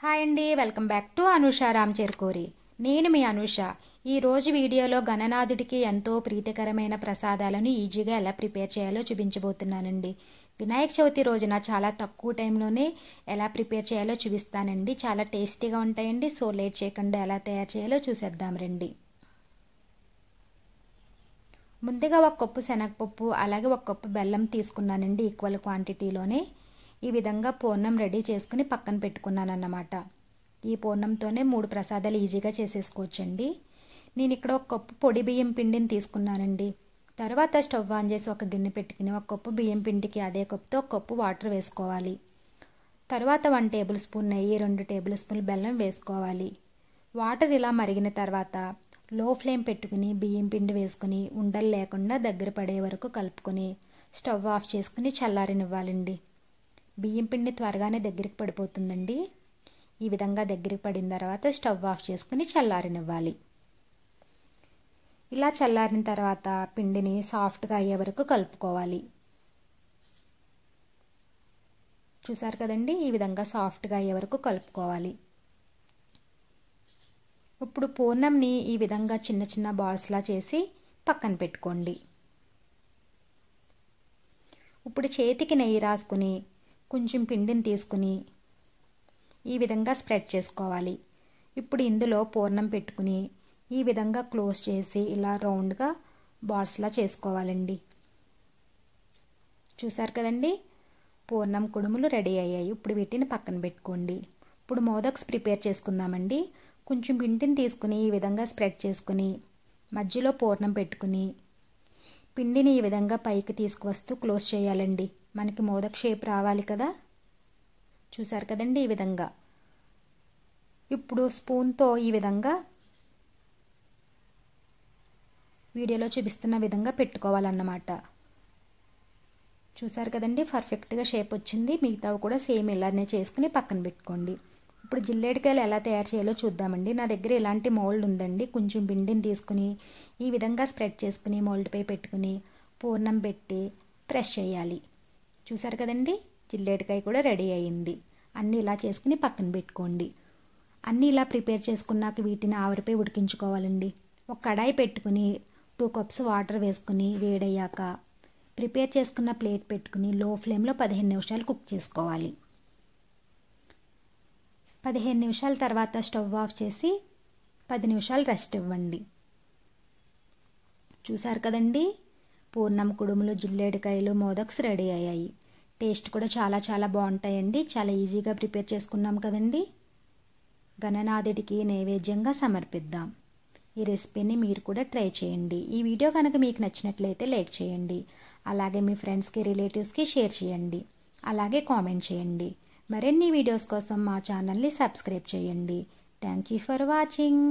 Hi అండి, welcome back to Anusha రామచెరుకూరి. నేను మీ అనూష. ఈ రోజు వీడియోలో గణనాథుడికి ఎంతో ప్రీతికరమైన ప్రసాదాలను ఈజీగా ఎలా ప్రిపేర్ చేయాలో చూపించబోతున్నానండి. వినాయక చవితి రోజున చాలా తక్కువ టైంలోనే ఎలా ప్రిపేర్ చేయాలో చూపిస్తానండి. చాలా టేస్టీగా ఉంటాయండి. సో లేట్ చేయకుండా ఎలా తయారు చేయాలో చూసేద్దాం రండి. ముందుగా ఒక కప్పు శనగపప్పు అలాగే ఒక కప్పు బెల్లం తీసుకున్నానండి. ఈక్వల్ క్వాంటిటీలోనే ఈ విధంగా పూర్ణం రెడీ చేసుకుని పక్కన పెట్టుకున్నాను అన్నమాట. ఈ పూర్ణంతోనే 3 ప్రసాదాలు ఈజీగా చేసేసుకోవచ్చండి. నేను ఇక్కడ ఒక కప్పు పొడి బియ్యం పిండిని తీసుకున్నానండి. తర్వాత స్టవ్ ఆన్ చేసి ఒక గిన్నె పెట్టుకుని ఒక కప్పు బియ్యం పిండికి అదే కప్పుతో ఒక కప్పు వాటర్ వేసుకోవాలి. తర్వాత 1 టేబుల్ స్పూన్ నెయ్యి, 2 టేబుల్ స్పూన్లు బెల్లం వేసుకోవాలి. వాటర్ ఇలా మరిగిన తర్వాత లో ఫ్లేమ్ పెట్టుకుని బియ్యం పిండి వేసుకుని ఉండలు లేకుండా దగ్గర పడే వరకు కలుపుకొని స్టవ్ ఆఫ్ చేసుకుని చల్లారనివ్వాలండి. బియ్యం పిండి త్వరగానే దగ్గరికి పడిపోతుందండి. ఈ విధంగా దగ్గరికి పడిన తర్వాత స్టవ్ ఆఫ్ చేసుకుని చల్లారనివ్వాలి. ఇలా చల్లారిన తర్వాత పిండిని సాఫ్ట్గా అయ్యే వరకు కలుపుకోవాలి. చూసారు కదండి, ఈ విధంగా సాఫ్ట్గా అయ్యే వరకు కలుపుకోవాలి. ఇప్పుడు పూర్ణంని ఈ విధంగా చిన్న చిన్న బాల్స్లా చేసి పక్కన పెట్టుకోండి. ఇప్పుడు చేతికి నెయ్యి రాసుకుని కొంచెం పిండిని తీసుకుని ఈ విధంగా స్ప్రెడ్ చేసుకోవాలి. ఇప్పుడు ఇందులో పూర్ణం పెట్టుకుని ఈ విధంగా క్లోజ్ చేసి ఇలా రౌండ్గా బాల్స్లా చేసుకోవాలండి. చూసారు కదండి, పూర్ణం కుడుములు రెడీ అయ్యాయి. ఇప్పుడు వీటిని పక్కన పెట్టుకోండి. ఇప్పుడు మోదక్స్ ప్రిపేర్ చేసుకుందామండి. కొంచెం పిండిని తీసుకుని ఈ విధంగా స్ప్రెడ్ చేసుకుని మధ్యలో పూర్ణం పెట్టుకుని పిండిని ఈ విధంగా పైకి తీసుకువస్తూ క్లోజ్ చేయాలండి. మనకి మోదక్ షేప్ రావాలి కదా. చూసారు కదండి, ఈ విధంగా. ఇప్పుడు స్పూన్తో ఈ విధంగా వీడియోలో చూపిస్తున్న విధంగా పెట్టుకోవాలన్నమాట. చూసారు కదండి, పర్ఫెక్ట్గా షేప్ వచ్చింది. మిగతావి కూడా సేమ్ ఇలానే చేసుకుని పక్కన పెట్టుకోండి. ఇప్పుడు జిల్లేడికాయలు ఎలా తయారు చేయాలో చూద్దామండి. నా దగ్గర ఇలాంటి మోల్డ్ ఉందండి. కొంచెం పిండిని తీసుకుని ఈ విధంగా స్ప్రెడ్ చేసుకుని మోల్డ్పై పెట్టుకుని పూర్ణం పెట్టి ప్రెస్ చేయాలి. చూసారు కదండి, జిల్లేడికాయ కూడా రెడీ అయ్యింది. అన్నీ ఇలా చేసుకుని పక్కన పెట్టుకోండి. అన్నీ ఇలా ప్రిపేర్ చేసుకున్నాక వీటిని ఆవిరిపై ఉడికించుకోవాలండి. ఒక కడాయి పెట్టుకుని 2 కప్స్ వాటర్ వేసుకుని వేడయ్యాక ప్రిపేర్ చేసుకున్న ప్లేట్ పెట్టుకుని లో ఫ్లేమ్లో 15 నిమిషాలు కుక్ చేసుకోవాలి. 15 నిమిషాల తర్వాత స్టవ్ ఆఫ్ చేసి 10 నిమిషాలు రెస్ట్ ఇవ్వండి. చూసారు కదండి, పూర్ణం కుడుములు, జిల్లేడికాయలు, మోదక్స్ రెడీ అయ్యాయి. టేస్ట్ కూడా చాలా చాలా బాగుంటాయండి. చాలా ఈజీగా ప్రిపేర్ చేసుకున్నాం కదండి. గణనాథుడికి నైవేద్యంగా సమర్పిద్దాం. ఈ రెసిపీని మీరు కూడా ట్రై చేయండి. ఈ వీడియో కనుక మీకు నచ్చినట్లయితే లైక్ చేయండి. అలాగే మీ ఫ్రెండ్స్కి, రిలేటివ్స్కి షేర్ చేయండి. అలాగే కామెంట్ చేయండి. మరిన్ని వీడియోస్ కోసం మా ఛానల్ని సబ్స్క్రైబ్ చేయండి. Thank you for watching.